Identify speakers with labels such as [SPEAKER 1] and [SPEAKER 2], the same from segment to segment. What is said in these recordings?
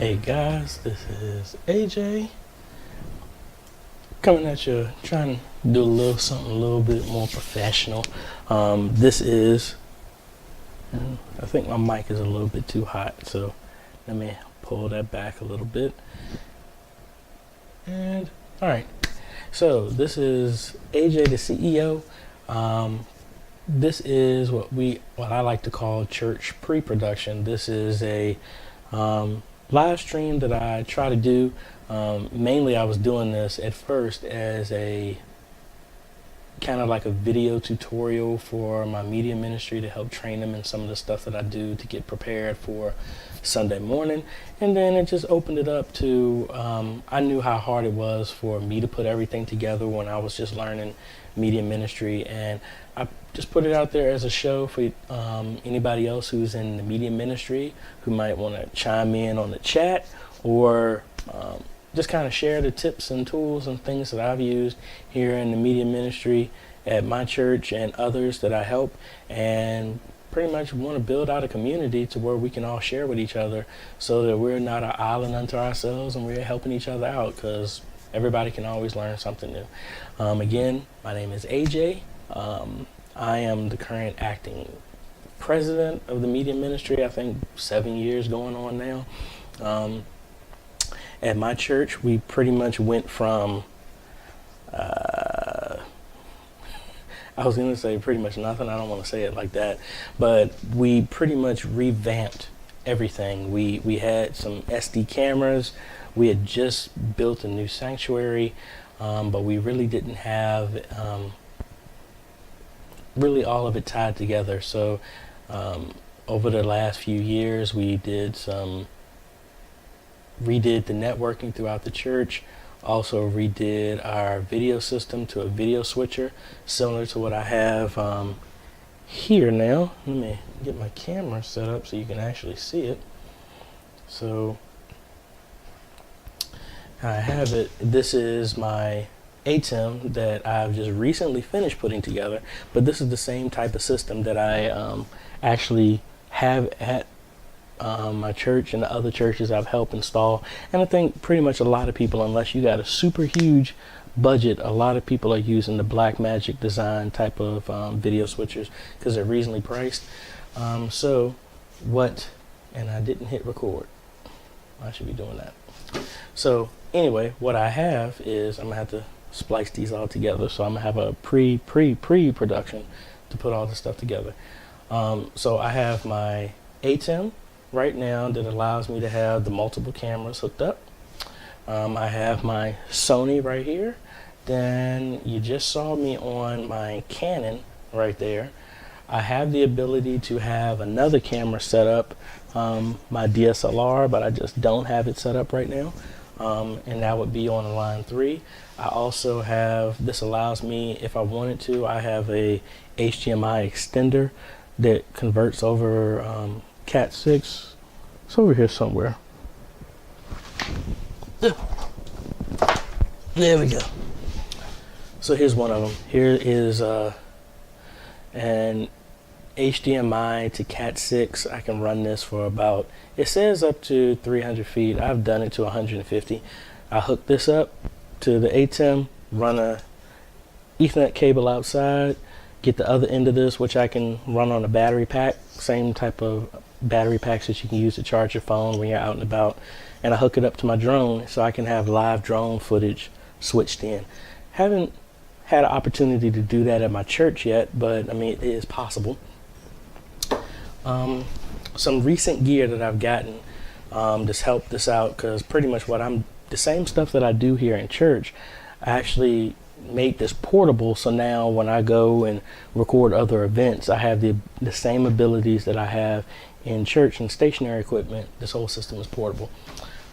[SPEAKER 1] Hey guys, this is AJ coming at you, trying to do a little something a little bit more professional. This is, I think my mic is a little bit too hot, so let me pull that back a little bit. And all right, so this is AJ the CEO. This is what I like to call church pre-production. This is a live stream that I try to do. Mainly I was doing this at first as a kind of like a video tutorial for my media ministry to help train them in some of the stuff that I do to get prepared for Sunday morning. And then it just opened it up to, I knew how hard it was for me to put everything together when I was just learning media ministry, and I just put it out there as a show for anybody else who's in the media ministry who might want to chime in on the chat, or just kind of share the tips and tools and things that I've used here in the media ministry at my church and others that I help, and pretty much want to build out a community to where we can all share with each other so that we're not an island unto ourselves and we're helping each other out, because everybody can always learn something new. Again, my name is AJ. I am the current acting president of the media ministry. I think 7 years going on now. At my church, we pretty much went from, I was going to say pretty much nothing. I don't want to say it like that. But we pretty much revamped everything. We had some SD cameras. We had just built a new sanctuary, but we really didn't have really all of it tied together. So over the last few years, we did redid the networking throughout the church, also redid our video system to a video switcher, similar to what I have here now. Let me get my camera set up so you can actually see it. So I have it. This is my ATEM that I've just recently finished putting together, but this is the same type of system that I actually have at my church and the other churches I've helped install. And I think pretty much a lot of people, unless you got a super huge budget, a lot of people are using the Blackmagic design type of video switchers because they're reasonably priced. And I didn't hit record. I should be doing that. So anyway, what I have is I'm gonna have to splice these all together. So I'm gonna have a pre-production to put all this stuff together. So I have my ATEM right now that allows me to have the multiple cameras hooked up. I have my Sony right here. Then you just saw me on my Canon right there. I have the ability to have another camera set up, my DSLR, but I just don't have it set up right now. And that would be on line 3. I also have, this allows me, if I wanted to, I have a HDMI extender that converts over Cat 6. It's over here somewhere. There we go. So here's one of them. Here is an HDMI to Cat 6. I can run this for about, it says up to 300 feet. I've done it to 150. I hook this up to the ATEM, run a Ethernet cable outside, get the other end of this, which I can run on a battery pack, same type of battery packs that you can use to charge your phone when you're out and about. And I hook it up to my drone so I can have live drone footage switched in. Haven't had an opportunity to do that at my church yet, but I mean, it is possible. Some recent gear that I've gotten just helped this out, because pretty much the same stuff that I do here in church, I actually made this portable. So now when I go and record other events, I have the same abilities that I have in church and stationary equipment. This whole system is portable.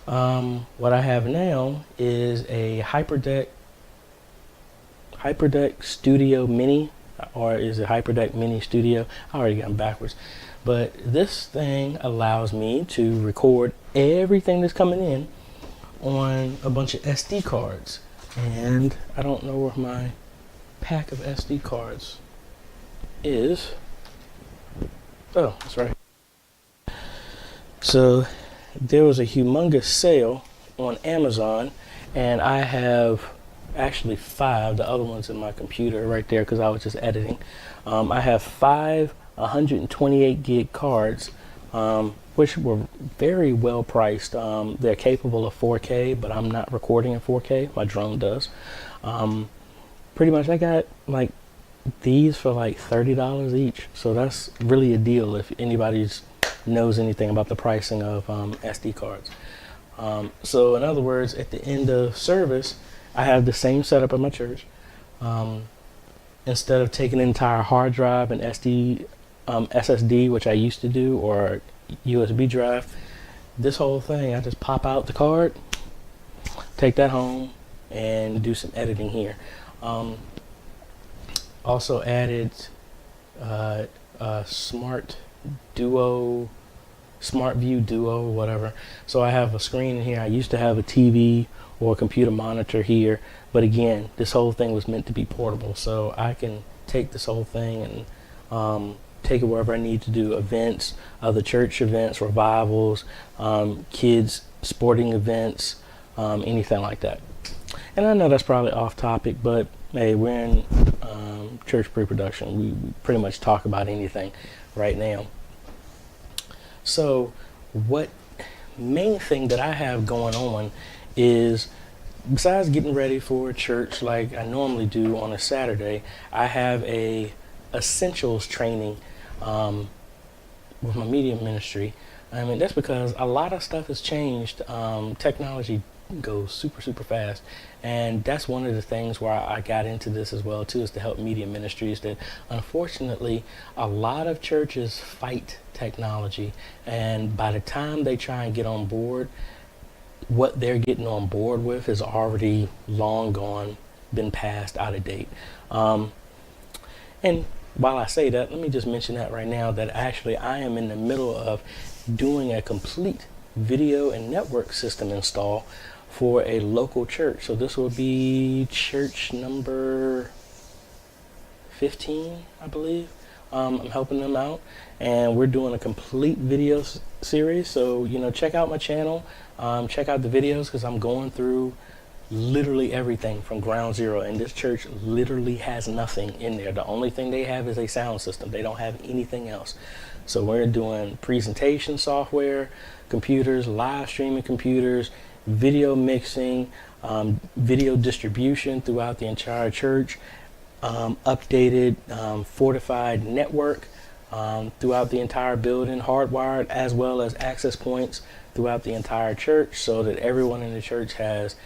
[SPEAKER 1] What I have now is a HyperDeck Studio Mini, or is it HyperDeck Mini Studio? I already got them backwards. But this thing allows me to record everything that's coming in on a bunch of SD cards. And I don't know where my pack of SD cards is. Oh, that's right. So there was a humongous sale on Amazon, and I have actually 5. The other one's in my computer right there because I was just editing. I have 5 128 gig cards, which were very well priced. They're capable of 4K, but I'm not recording in 4K. My drone does. Pretty much I got like these for like $30 each. So that's really a deal if anybody knows anything about the pricing of SD cards. So in other words, at the end of service, I have the same setup at my church. Instead of taking an entire hard drive and SSD, which I used to do, or USB drive, this whole thing, I just pop out the card, take that home, and do some editing here. Also added Smart View Duo, whatever. So I have a screen in here. I used to have a TV or a computer monitor here, but again, this whole thing was meant to be portable, so I can take this whole thing and take it wherever I need to do events, other church events, revivals, kids sporting events, anything like that. And I know that's probably off topic, but hey, we're in church pre-production. We pretty much talk about anything right now. So what main thing that I have going on is, besides getting ready for church like I normally do on a Saturday, I have a essentials training with my media ministry. I mean, that's because a lot of stuff has changed. Technology goes super fast, and that's one of the things where I got into this as well too, is to help media ministries that unfortunately a lot of churches fight technology, and by the time they try and get on board, what they're getting on board with is already long gone, been passed, out of date. And while I say that, let me just mention that right now, that actually I am in the middle of doing a complete video and network system install for a local church. So this will be church number 15, I believe. I'm helping them out, and we're doing a complete video series. So, you know, check out my channel, check out the videos, because I'm going through literally everything from ground zero, and this church literally has nothing in there. The only thing they have is a sound system. They don't have anything else. So we're doing presentation software, computers, live streaming computers, video mixing, video distribution throughout the entire church, updated fortified network throughout the entire building, hardwired, as well as access points throughout the entire church, so that everyone in the church has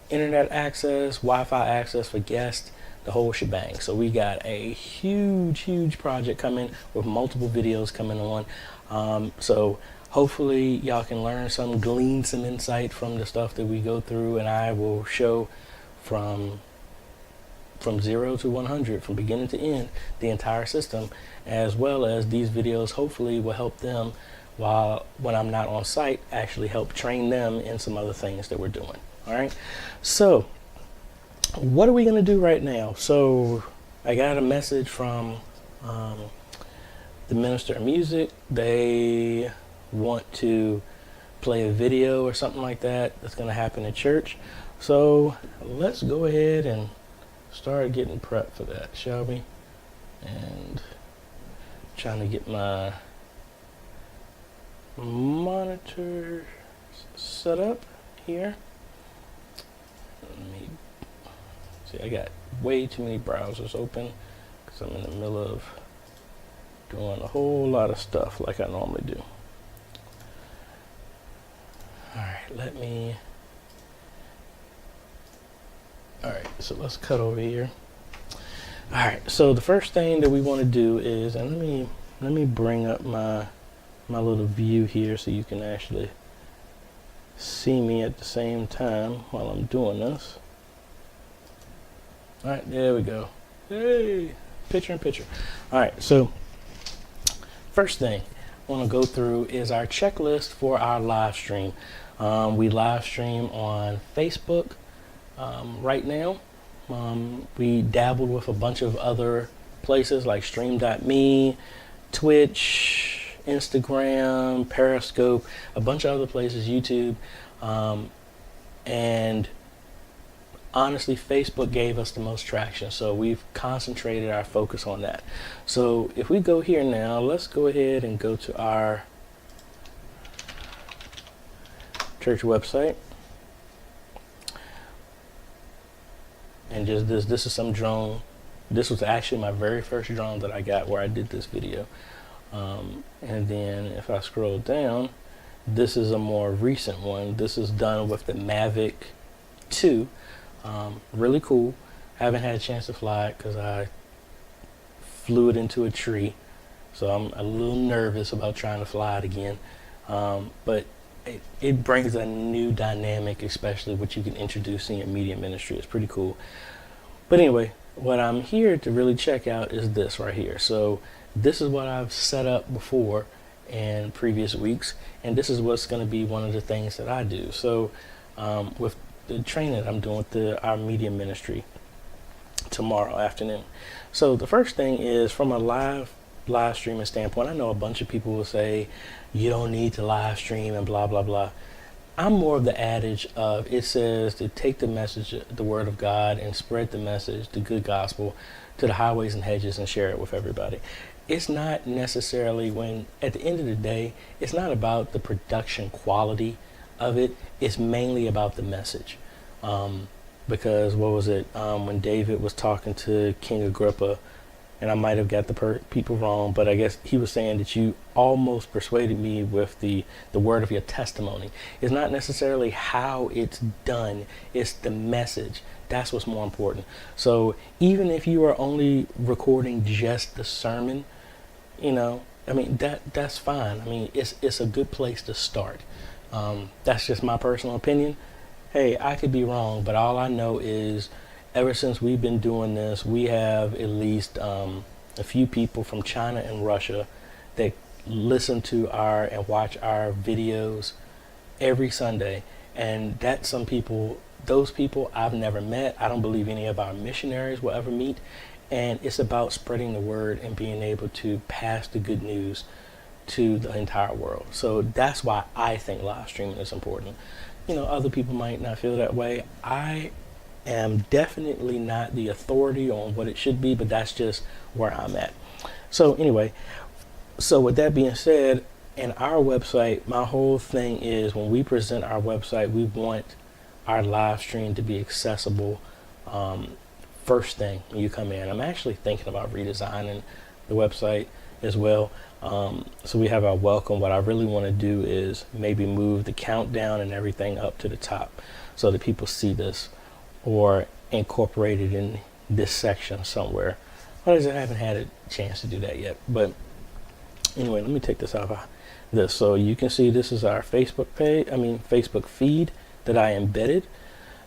[SPEAKER 1] internet access, Wi-Fi access for guests, the whole shebang. So we got a huge project coming with multiple videos coming on. So hopefully y'all can learn some, glean some insight from the stuff that we go through, and I will show from 0 to 100, from beginning to end, the entire system, as well as these videos hopefully will help them, when I'm not on site, actually help train them in some other things that we're doing. All right, so what are we going to do right now? So I got a message from the minister of music. They want to play a video or something like that that's going to happen at church. So let's go ahead and start getting prepped for that, shall we? And trying to get my monitor set up here. Let me see, I got way too many browsers open because I'm in the middle of doing a whole lot of stuff like I normally do. Alright, alright, so let's cut over here. Alright, so the first thing that we want to do is, and let me bring up my little view here so you can actually see me at the same time while I'm doing this. Alright, there we go. Hey, picture in picture. Alright, so first thing I want to go through is our checklist for our live stream. We live stream on Facebook right now. We dabbled with a bunch of other places like stream.me, Twitch, Instagram, Periscope, a bunch of other places, YouTube, and honestly, Facebook gave us the most traction, so we've concentrated our focus on that. So if we go here now, let's go ahead and go to our church website, and just this is some drone. This was actually my very first drone that I got where I did this video. And then if I scroll down, this is a more recent one. This is done with the Mavic 2. Really cool. Haven't had a chance to fly it because I flew it into a tree, so I'm a little nervous about trying to fly it again. But it brings a new dynamic, especially what you can introduce in your media ministry. It's pretty cool. But anyway, what I'm here to really check out is this right here. So this is what I've set up before in previous weeks, and this is what's going to be one of the things that I do. So with the training that I'm doing with our media ministry tomorrow afternoon. So the first thing is, from a live streaming standpoint, I know a bunch of people will say you don't need to live stream and blah blah blah. I'm more of the adage of, it says to take the message, the word of God, and spread the message, the good gospel, to the highways and hedges and share it with everybody. It's not necessarily, when at the end of the day, it's not about the production quality of it. It's mainly about the message. Because what was it, when David was talking to King Agrippa, and I might have got the people wrong, but I guess he was saying that you almost persuaded me with the word of your testimony. It's not necessarily how it's done, it's the message. That's what's more important. So even if you are only recording just the sermon, I mean, that's fine. I mean, it's a good place to start. That's just my personal opinion. Hey, I could be wrong, but all I know is, ever since we've been doing this, we have at least a few people from China and Russia that listen to and watch our videos every Sunday. And that's some people, those people I've never met. I don't believe any of our missionaries will ever meet. And it's about spreading the word and being able to pass the good news to the entire world. So that's why I think live streaming is important. Other people might not feel that way. I am definitely not the authority on what it should be, but that's just where I'm at. So anyway, so with that being said, in our website, my whole thing is, when we present our website, we want our live stream to be accessible first thing when you come in. I'm actually thinking about redesigning the website as well. So we have our welcome. What I really want to do is maybe move the countdown and everything up to the top so that people see this, or incorporate it in this section somewhere. I haven't had a chance to do that yet. But anyway, let me take this off of this. So you can see this is our Facebook feed that I embedded.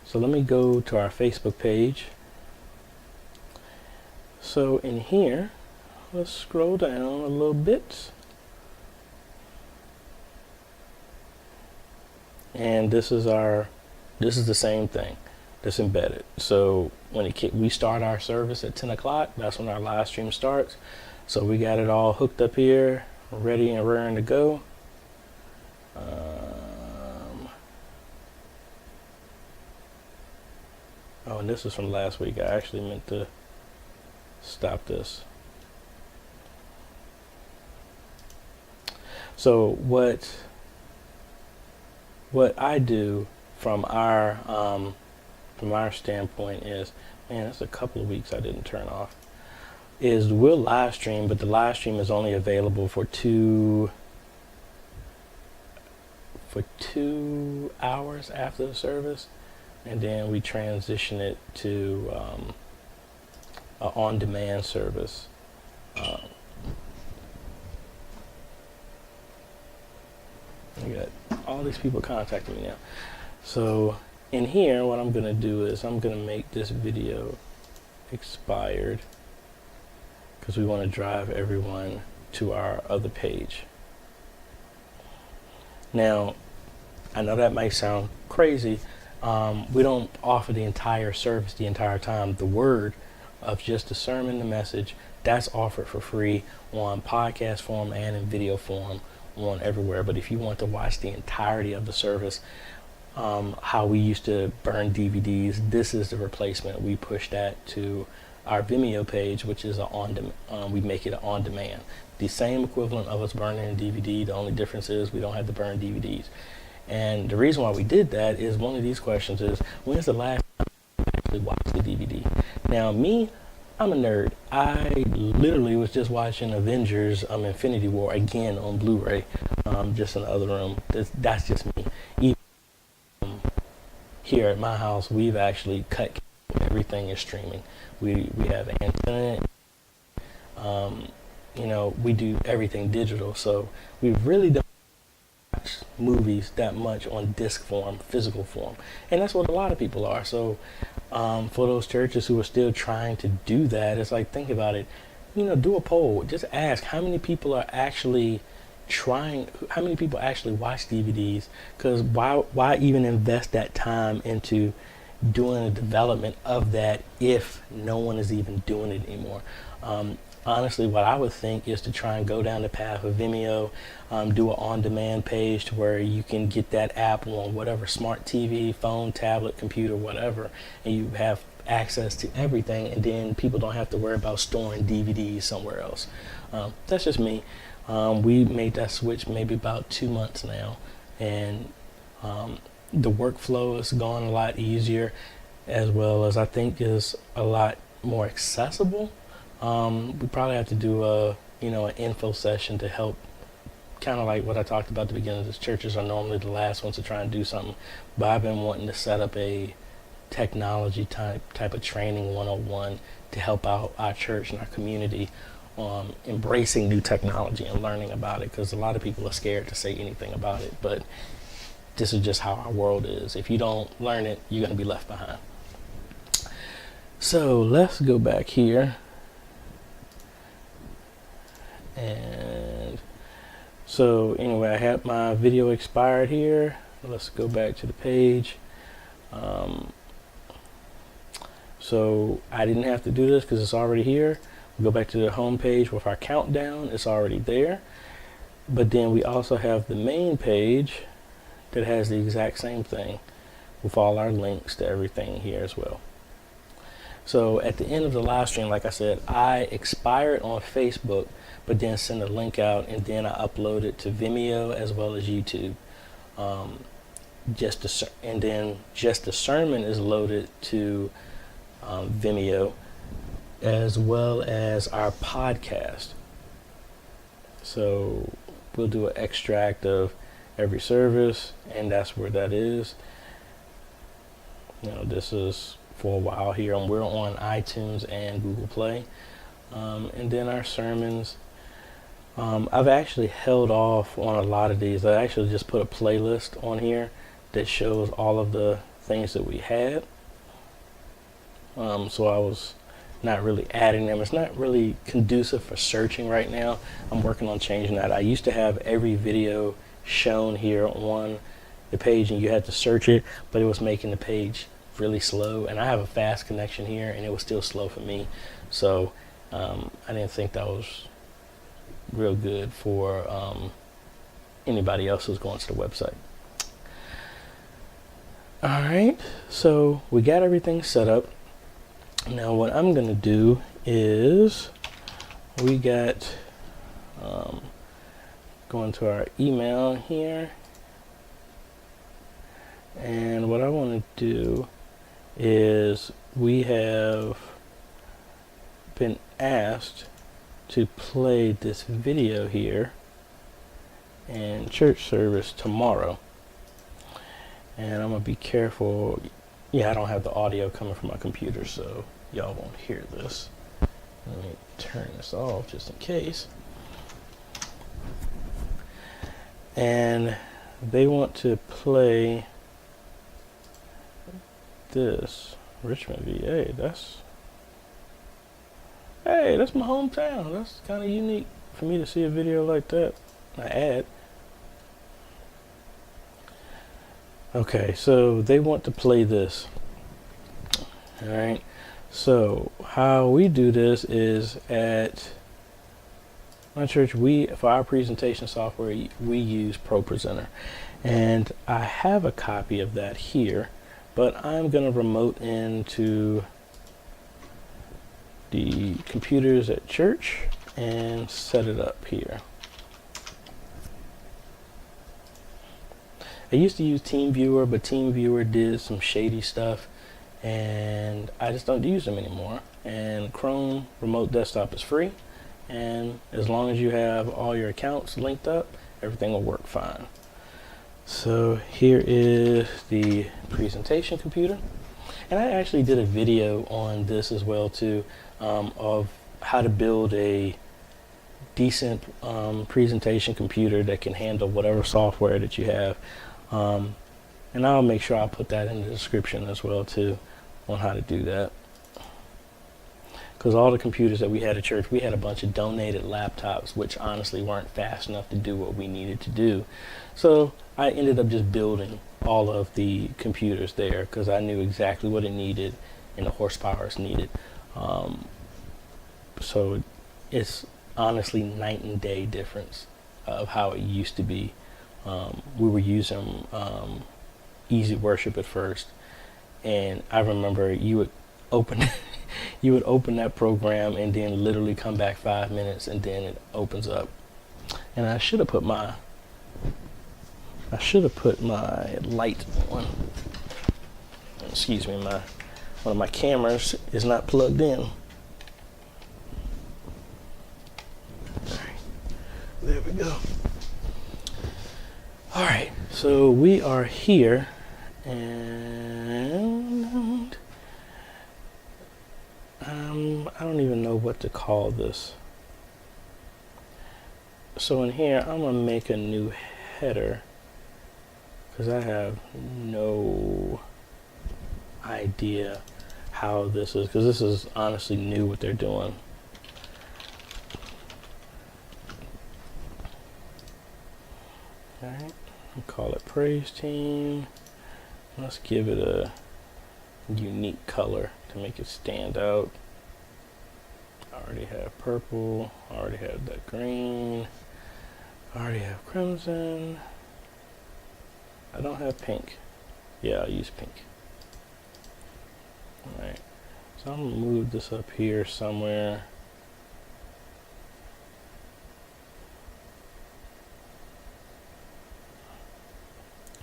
[SPEAKER 1] So let me go to our Facebook page. So in here, let's scroll down a little bit. And this is the same thing that's embedded. So when we start our service at 10 o'clock, that's when our live stream starts. So we got it all hooked up here, ready and raring to go. Oh, and this is from last week. I actually meant to stop this. So what I do from our standpoint is, man, that's a couple of weeks I didn't turn off, is we'll live stream, but the live stream is only available for 2 hours after the service, and then we transition it to an on-demand service. I got all these people contacting me now. So in here, what I'm gonna do is I'm gonna make this video expired, because we want to drive everyone to our other page. Now, I know that might sound crazy. We don't offer the entire service the entire time. The word of just the sermon, the message, that's offered for free on podcast form and in video form on everywhere. But if you want to watch the entirety of the service, how we used to burn DVDs, this is the replacement. We push that to our Vimeo page, which is we make it on demand. The same equivalent of us burning a DVD. The only difference is we don't have to burn DVDs. And the reason why we did that is one of these questions is, when's the last time you actually watched the DVD? Now, me, I'm a nerd. I literally was just watching Avengers Infinity War again on Blu-ray, just in the other room. That's just me. Even here at my house, we've actually cut cable. Everything is streaming. We have antenna. We do everything digital, so we really don't watch movies that much on disc form, physical form, and that's what a lot of people are. So for those churches who are still trying to do that, it's like, think about it. Do a poll. Just ask how many people are actually how many people actually watch DVDs, because why even invest that time into doing the development of that if no one is even doing it anymore? Honestly, what I would think is to try and go down the path of Vimeo, do an on-demand page to where you can get that app on whatever smart TV, phone, tablet, computer, whatever, and you have access to everything, and then people don't have to worry about storing DVDs somewhere else. That's just me. We made that switch maybe about 2 months now, and the workflow has gone a lot easier, as well as I think is a lot more accessible. We probably have to do an info session to help, kind of like what I talked about at the beginning. The churches are normally the last ones to try and do something, but I've been wanting to set up a technology type of training 101 to help out our church and our community embracing new technology and learning about it, because a lot of people are scared to say anything about it, but this is just how our world is. If you don't learn it, you're going to be left behind. So let's go back here. And so anyway, I have my video expired here. Let's go back to the page. So I didn't have to do this because it's already here. We go back to the home page with our countdown. It's already there. But then we also have the main page that has the exact same thing with all our links to everything here as well. So at the end of the live stream, like I said, I expire it on Facebook, but then send a link out, and then I upload it to Vimeo as well as YouTube. And then just the sermon is loaded to Vimeo, as well as our podcast. So we'll do an extract of every service, and that's where that is. This is for a while here, and we're on iTunes and Google Play. And then our sermons, I've actually held off on a lot of these. I actually just put a playlist on here that shows all of the things that we had. So I was not really adding them. It's not really conducive for searching right now. I'm working on changing that. I used to have every video shown here on the page, and you had to search it, but it was making the page really slow, and I have a fast connection here, and it was still slow for me. So I didn't think that was real good for anybody else who's going to the website. All right, so we got everything set up. Now what I'm gonna do is we got going to our email here, and what I want to do is we have been asked to play this video here in church service tomorrow, and I'm gonna be careful. I don't have the audio coming from my computer, so y'all won't hear this. Let me turn this off just in case. And they want to play this Richmond, VA. That's my hometown. That's kind of unique for me to see a video like that. An ad. Okay, so they want to play this. All right. So how we do this is at my church, for our presentation software, we use ProPresenter. And I have a copy of that here, but I'm going to remote into the computers at church and set it up here. I used to use TeamViewer, but TeamViewer did some shady stuff, and I just don't use them anymore. And Chrome Remote Desktop is free, and as long as you have all your accounts linked up, everything will work fine. So here is the presentation computer, and I actually did a video on this as well too, of how to build a decent presentation computer that can handle whatever software that you have. And I'll make sure I'll put that in the description as well too, on how to do that. Because all the computers that we had at church, we had a bunch of donated laptops, which honestly weren't fast enough to do what we needed to do. So I ended up just building all of the computers there because I knew exactly what it needed and the horsepower it's needed. So it's honestly night and day difference of how it used to be. We were using Easy Worship at first, and I remember you would open you would open that program and then literally come back 5 minutes and then it opens up. And I should have put my light on. Excuse me, one of my cameras is not plugged in. There we go. All right, so we are here, and I don't even know what to call this. So in here, I'm gonna make a new header because I have no idea how this is, because this is honestly new what they're doing. All right, I'll call it Praise Team. Let's give it a unique color to make it stand out. I already have purple, I already have that green, I already have crimson. I don't have pink. Yeah, I'll use pink. Alright, so I'm gonna move this up here somewhere.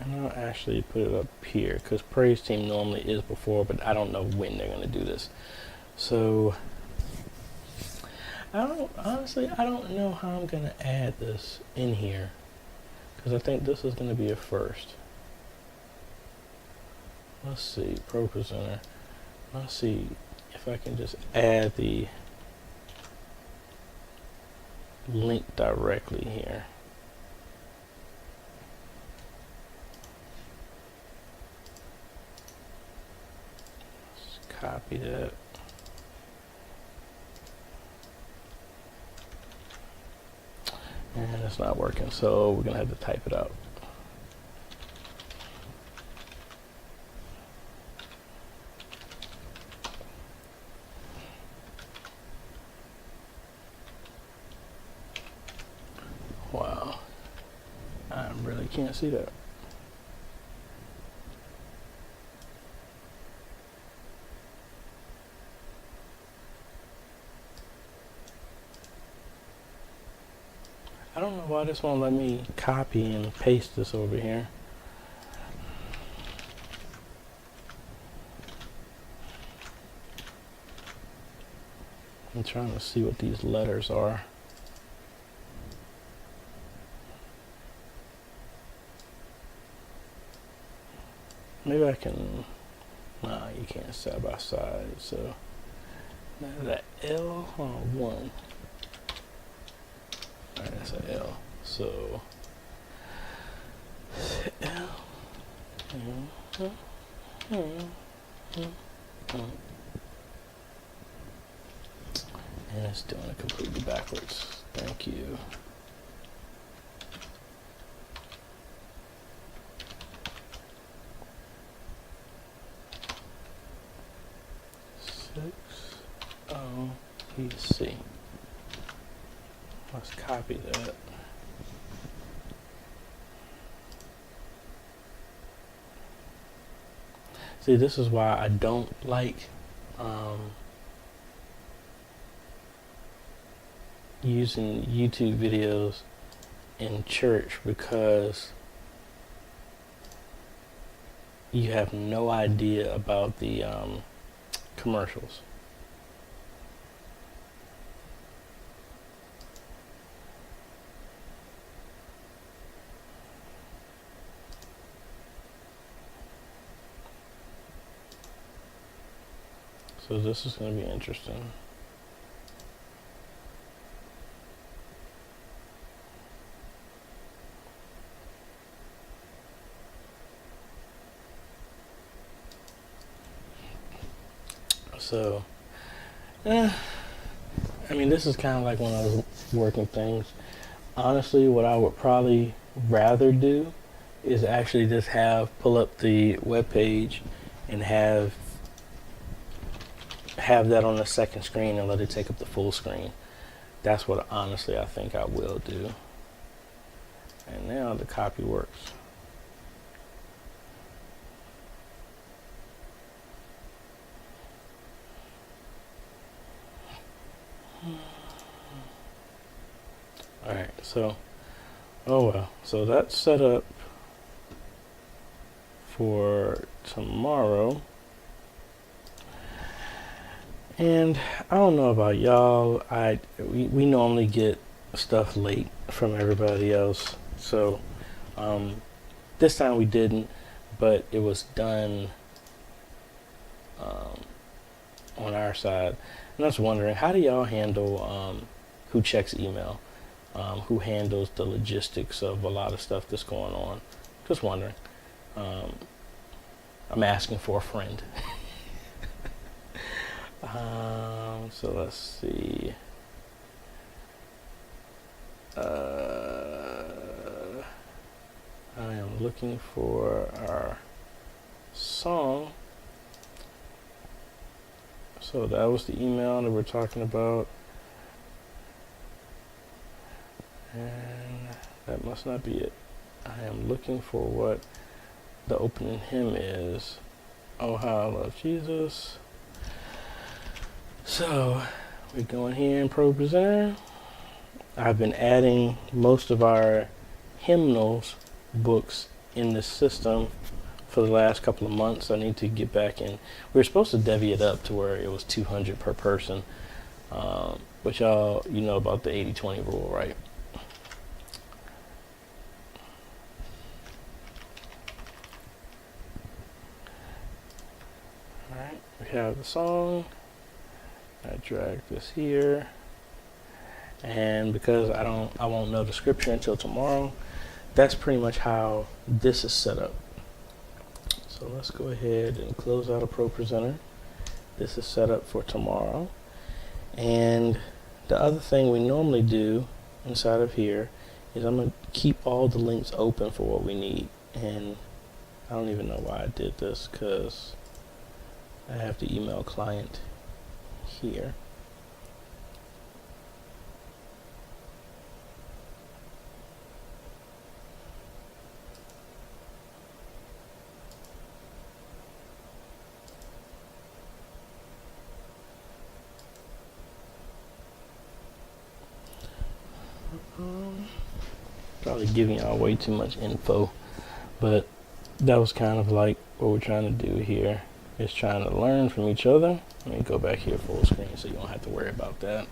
[SPEAKER 1] And I'll actually put it up here because Praise Team normally is before, but I don't know when they're gonna do this. So honestly, I don't know how I'm gonna add this in here because I think this is gonna be a first. Let's see, ProPresenter. Let's see if I can just add the link directly here. Let's copy that. And it's not working, so we're gonna have to type it out. Wow, I really can't see that. I don't know why this won't let me copy and paste this over here. I'm trying to see what these letters are. Maybe I can, nah, you can't side by side, so that L on one. Alright, that's an L. So L. And it's doing it completely backwards. Thank you. Six. PC. Let's copy that. See, this is why I don't like using YouTube videos in church, because you have no idea about the commercials. So this is going to be interesting. So, I mean, this is kind of like one of those working things. Honestly, what I would probably rather do is actually just pull up the web page and have that on the second screen and let it take up the full screen. That's what honestly I think I will do. And now the copy works. Alright, so, oh well, so that's set up for tomorrow. And I don't know about y'all, we normally get stuff late from everybody else, so this time we didn't, but it was done on our side. And I was wondering, how do y'all handle who checks email? Who handles the logistics of a lot of stuff that's going on? Just wondering. I'm asking for a friend. So let's see. I am looking for our song. So that was the email that we're talking about. And that must not be it. I am looking for what the opening hymn is. Oh, how I love Jesus. So we go in here in PreSonus. I've been adding most of our hymnals books in this system for the last couple of months. I need to get back in. We were supposed to divvy it up to where it was 200 per person, but y'all, you know about the 80-20 rule, right? All right, we have the song. I drag this here, and because I won't know the scripture until tomorrow, that's pretty much how this is set up. So let's go ahead and close out a PreSonus. This is set up for tomorrow. And the other thing we normally do inside of here is I'm going to keep all the links open for what we need. And I don't even know why I did this, because I have the email client here. Probably giving y'all way too much info, but that was kind of like what we're trying to do here, is trying to learn from each other. Let me go back here full screen so you don't have to worry about that.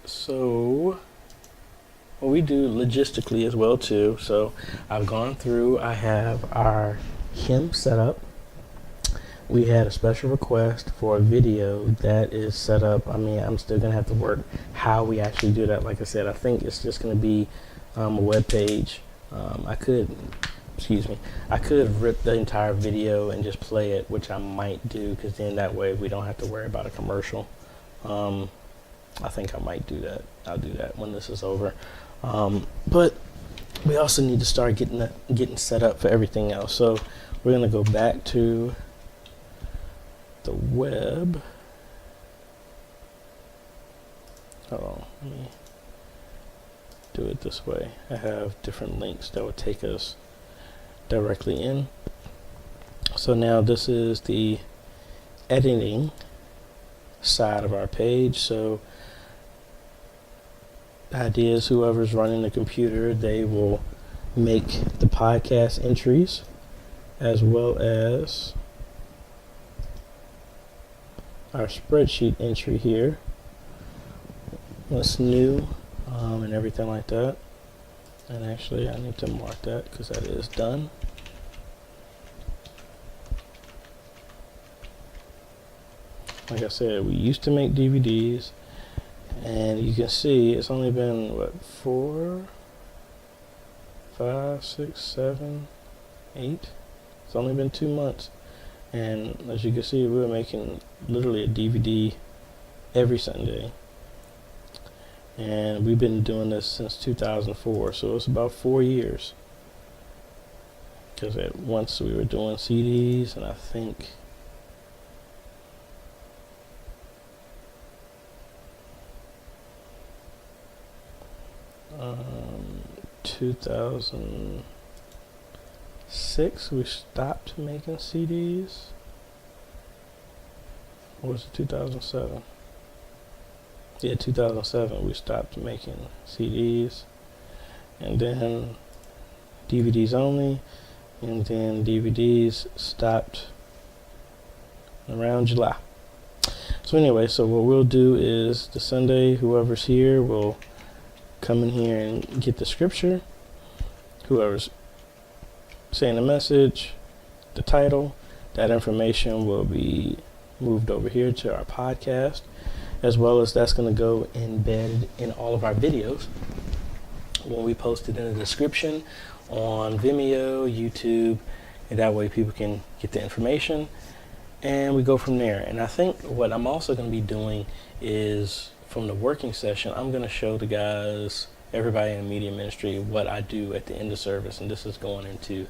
[SPEAKER 1] So what we do logistically as well too. So I've gone through, I have our hymn set up. We had a special request for a video that is set up. I mean, I'm still gonna have to work how we actually do that. Like I said, I think it's just gonna be a web page. I could rip the entire video and just play it, which I might do, because then that way we don't have to worry about a commercial. I think I might do that. I'll do that when this is over. But we also need to start getting set up for everything else. So we're gonna go back to the web. Hold on, let me do it this way. I have different links that will take us directly in. So now this is the editing side of our page. So the idea is whoever's running the computer, they will make the podcast entries as well as our spreadsheet entry here. What's new and everything like that. And actually I need to mark that because that is done. Like I said, we used to make DVDs, and you can see it's only been what, 4, 5, 6, 7, 8. It's only been 2 months, and as you can see, we were making literally a DVD every Sunday, and we've been doing this since 2004, so it's about 4 years. Because at once we were doing CDs, and I think 2006 we stopped making CDs, or was it 2007? Yeah, 2007 we stopped making CDs, and then DVDs only, and then DVDs stopped around July. So anyway, so what we'll do is the Sunday, whoever's here will come in here and get the scripture. Whoever's saying the message, the title, that information will be moved over here to our podcast, as well as that's going to go embedded in all of our videos when we post it in the description on Vimeo, YouTube, and that way people can get the information, and we go from there. And I think what I'm also going to be doing is, from the working session, I'm going to show the guys, everybody in the media ministry, what I do at the end of service, and this is going into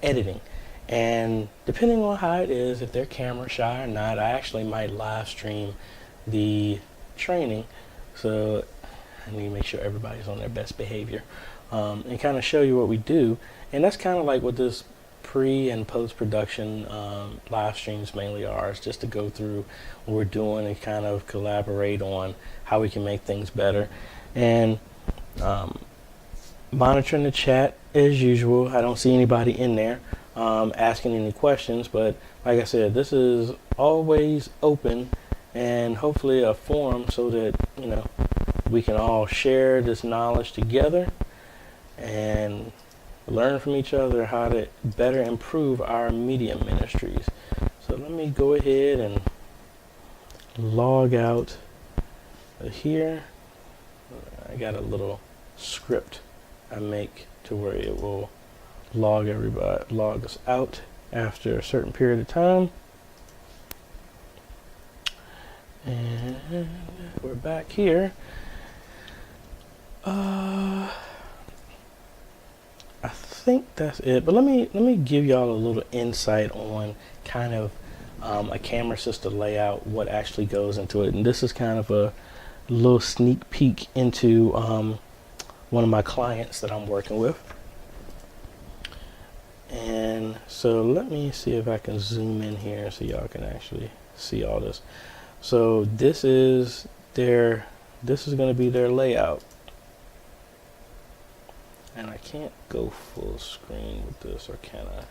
[SPEAKER 1] editing. And depending on how it is, if they're camera shy or not, I actually might live stream the training, so I need to make sure everybody's on their best behavior, and kind of show you what we do. And that's kind of like what this pre and post-production live streams mainly are. It's just to go through what we're doing and kind of collaborate on how we can make things better, and monitoring the chat as usual. I don't see anybody in there asking any questions, but like I said, this is always open and hopefully a forum so that, you know, we can all share this knowledge together and learn from each other how to better improve our media ministries. So let me go ahead and log out here. I got a little script I make to where it will log us out after a certain period of time. And we're back here. I think that's it, but let me give y'all a little insight on kind of a camera system layout, what actually goes into it. And this is kind of a little sneak peek into one of my clients that I'm working with. And so let me see if I can zoom in here so y'all can actually see all this. So this is going to be their layout. And I can't go full screen with this, or can I?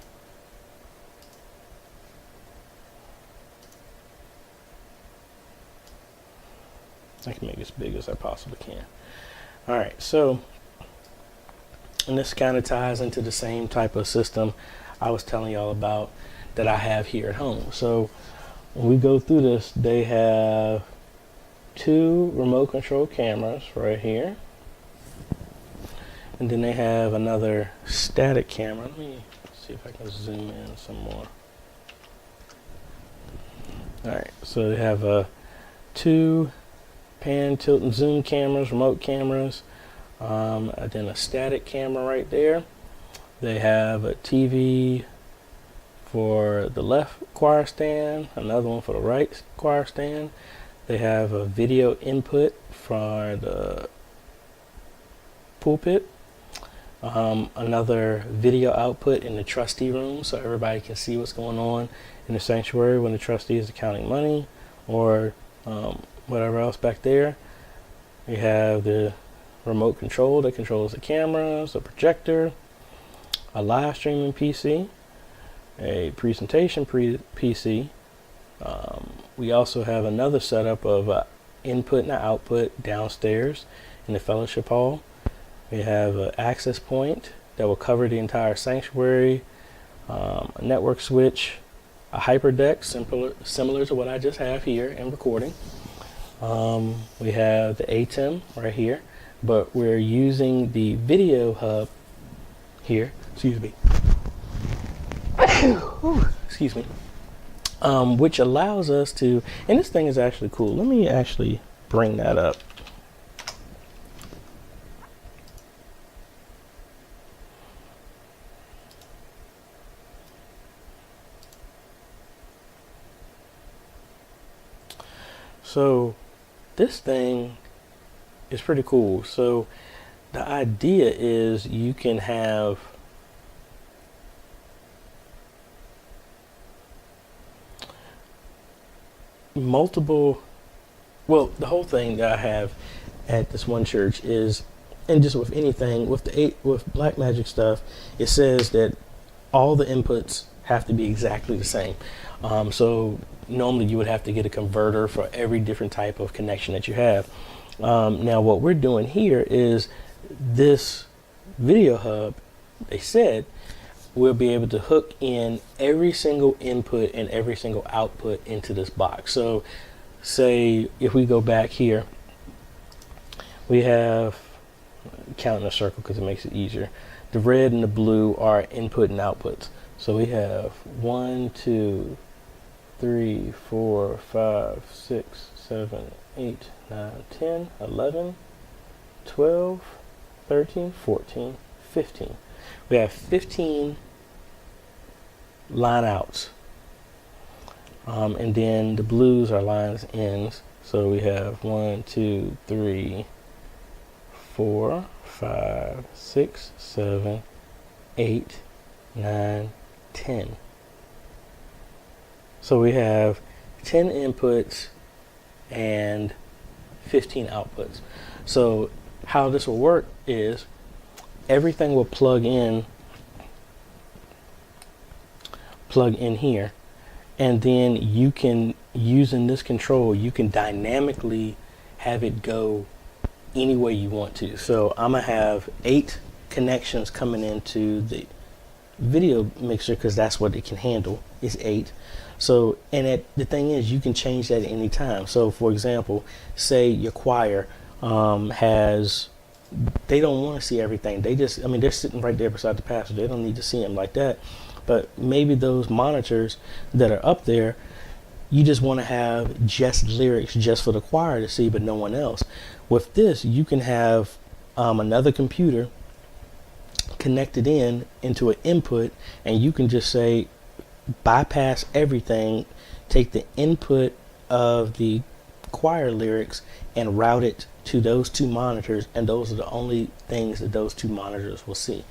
[SPEAKER 1] I can make it as big as I possibly can. Alright, so, and this kind of ties into the same type of system I was telling y'all about that I have here at home. So when we go through this, they have 2 remote control cameras right here. And then they have another static camera. Let me see if I can zoom in some more. Alright, so they have 2 pan, tilt, and zoom cameras, remote cameras, and then a static camera right there. They have a TV for the left choir stand, another one for the right choir stand. They have a video input for the pulpit, another video output in the trustee room so everybody can see what's going on in the sanctuary when the trustee is accounting money, or whatever else back there. We have the remote control that controls the cameras, a projector, a live streaming PC, a presentation PC. We also have another setup of input and output downstairs in the fellowship hall. We have an access point that will cover the entire sanctuary, a network switch, a hyperdeck similar to what I just have here in recording. We have the ATEM right here, but we're using the video hub here. Excuse me. Excuse me. Which allows us to, and this thing is actually cool. Let me actually bring that up. So this thing is pretty cool. So the idea is you can have multiple, well, the whole thing that I have at this one church is, and just with anything with Blackmagic stuff, it says that all the inputs have to be exactly the same. So normally you would have to get a converter for every different type of connection that you have. Now what we're doing here is this video hub, they said, we'll be able to hook in every single input and every single output into this box. So say if we go back here, we have, count in a circle because it makes it easier. The red and the blue are input and outputs. So we have 1, 2, 3, 4, 5, 6, 7, 8, 9, 10, 11, 12, 13, 14, 15. We have 15 line outs. And then the blues are lines ins. So we have 1, 2, 3, 4, 5, 6, 7, 8, 9, 10. So we have 10 inputs and 15 outputs. So how this will work is everything will plug in here, and then you can, using this control, you can dynamically have it go any way you want to. So I'm gonna have 8 connections coming into the video mixer because that's what it can handle, is 8. So, and the thing is, you can change that at any time. So for example, say your choir has, they don't want to see everything. They just, I mean, they're sitting right there beside the pastor. They don't need to see him like that. But maybe those monitors that are up there, you just want to have just lyrics just for the choir to see, but no one else. With this, you can have another computer connected into an input, and you can just say, bypass everything, take the input of the choir lyrics and route it to those 2 monitors, and those are the only things that those 2 monitors will see.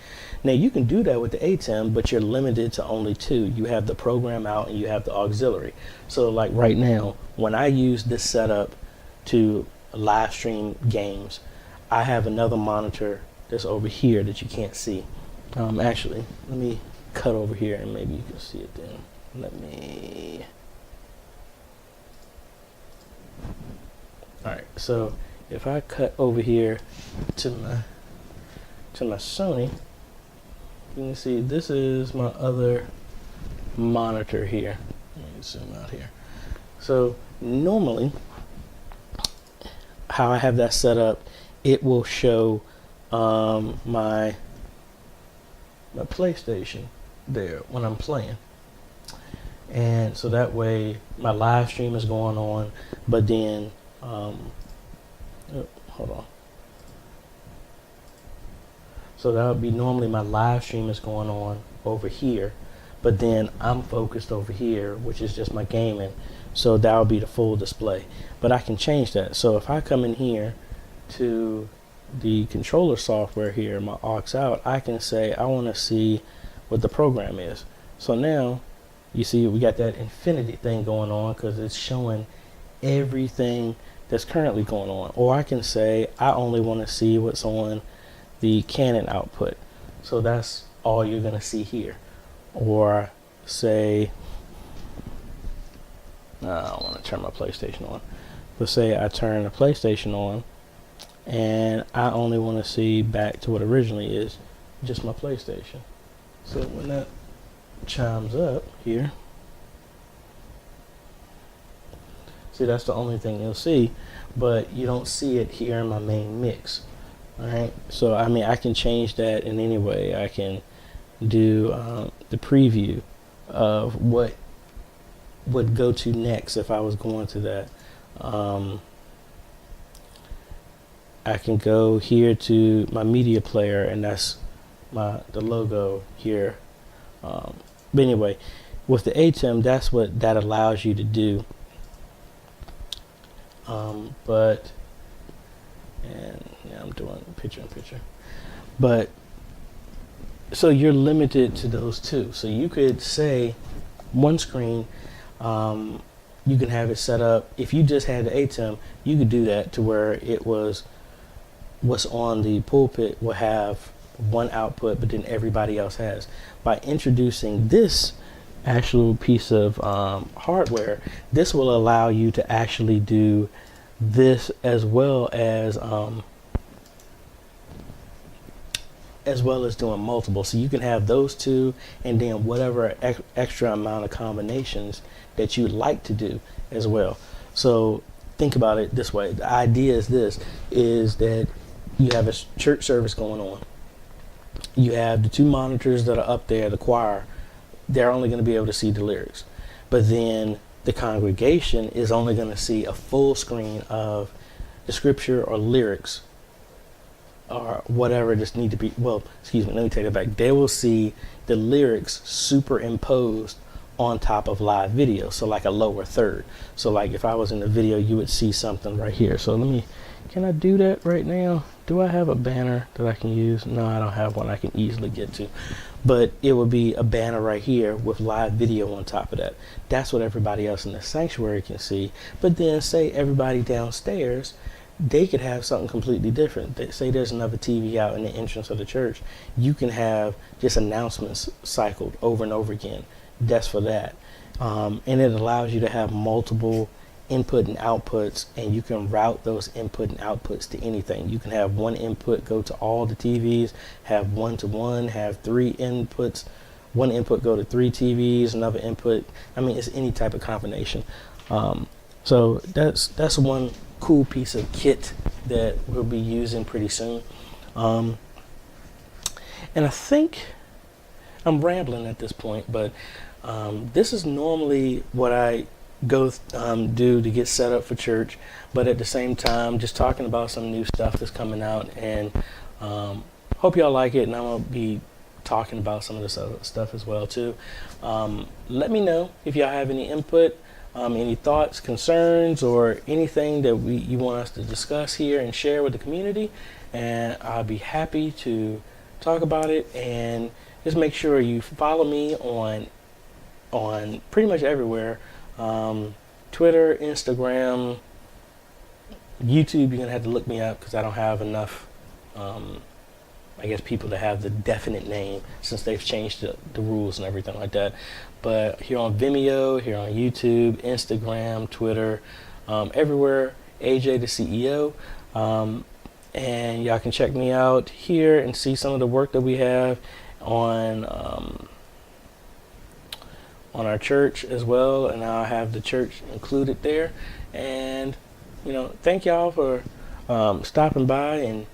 [SPEAKER 1] Now you can do that with the ATEM, but you're limited to only 2. You have the program out and you have the auxiliary. So like right now, when I use this setup to live stream games, I have another monitor that's over here that you can't see. Actually, let me cut over here and maybe you can see it then. Let me, alright, so if I cut over here to my Sony, you can see this is my other monitor here. Let me zoom out here. So normally how I have that set up, it will show my PlayStation there when I'm playing, and so that way my live stream is going on, but then hold on. So that would be normally my live stream is going on over here, but then I'm focused over here, which is just my gaming. So that will be the full display. But I can change that. So if I come in here to the controller software here, my aux out, I can say I want to see what the program is. So now you see we got that infinity thing going on because it's showing everything that's currently going on. Or I can say I only want to see what's on the Canon output. So that's all you're going to see here. Or say, I don't want to turn my PlayStation on. But say I turn the PlayStation on and I only want to see back to what originally is just my PlayStation. So when that chimes up here, see, that's the only thing you'll see, but you don't see it here in my main mix. Alright, so I mean I can change that in any way. I can do the preview of what would go to next if I was going to that. I can go here to my media player, and that's the logo here. But anyway, with the ATEM, that's what that allows you to do. Yeah, I'm doing picture-in-picture. But so you're limited to those two. So you could say one screen. You can have it set up. If you just had the ATEM, you could do that to where it was what's on the pulpit will have one output, but then everybody else has. By introducing this actual piece of hardware, this will allow you to actually do this as well as doing multiple. So you can have those two and then whatever extra amount of combinations that you'd like to do as well. So think about it this way. The idea is that you have a church service going on. You have the two monitors that are up there, the choir, they're only going to be able to see the lyrics. But then the congregation is only going to see a full screen of the scripture or lyrics or whatever just need to be, well, excuse me, let me take it back. They will see the lyrics superimposed on top of live video, so like a lower third. So like if I was in the video, you would see something right here. So can I do that right now? Do I have a banner that I can use? No, I don't have one I can easily get to. But it would be a banner right here with live video on top of that. That's what everybody else in the sanctuary can see. But then say everybody downstairs, they could have something completely different. Say there's another TV out in the entrance of the church. You can have just announcements cycled over and over again. That's for that. And it allows you to have multiple input and outputs, and you can route those input and outputs to anything. You can have one input go to all the TVs, have one-to-one, have three inputs, one input go to three TVs, another input. I mean, it's any type of combination. So that's one cool piece of kit that we'll be using pretty soon. And I think I'm rambling at this point, but this is normally what I go do to get set up for church, but at the same time just talking about some new stuff that's coming out, and hope y'all like it. And I'm gonna be talking about some of this other stuff as well too. Let me know if y'all have any input, any thoughts, concerns, or anything that you want us to discuss here and share with the community, and I'll be happy to talk about it. And just make sure you follow me on pretty much everywhere. Twitter, Instagram, YouTube. You're gonna have to look me up because I don't have enough I guess people that have the definite name since they've changed the rules and everything like that. But here on Vimeo, here on YouTube, Instagram, Twitter, everywhere, AJ the CEO. And y'all can check me out here and see some of the work that we have on our church as well, and I'll have the church included there. And thank y'all for stopping by and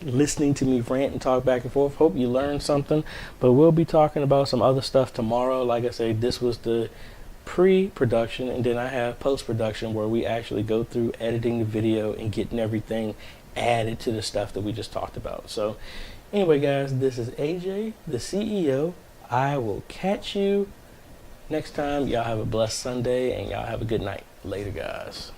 [SPEAKER 1] listening to me rant and talk back and forth. Hope you learned something, but we'll be talking about some other stuff tomorrow. Like I say, this was the pre-production, and then I have post-production where we actually go through editing the video and getting everything added to the stuff that we just talked about. So anyway guys, this is AJ the CEO. I will catch you next time. Y'all have a blessed Sunday, and y'all have a good night. Later, guys.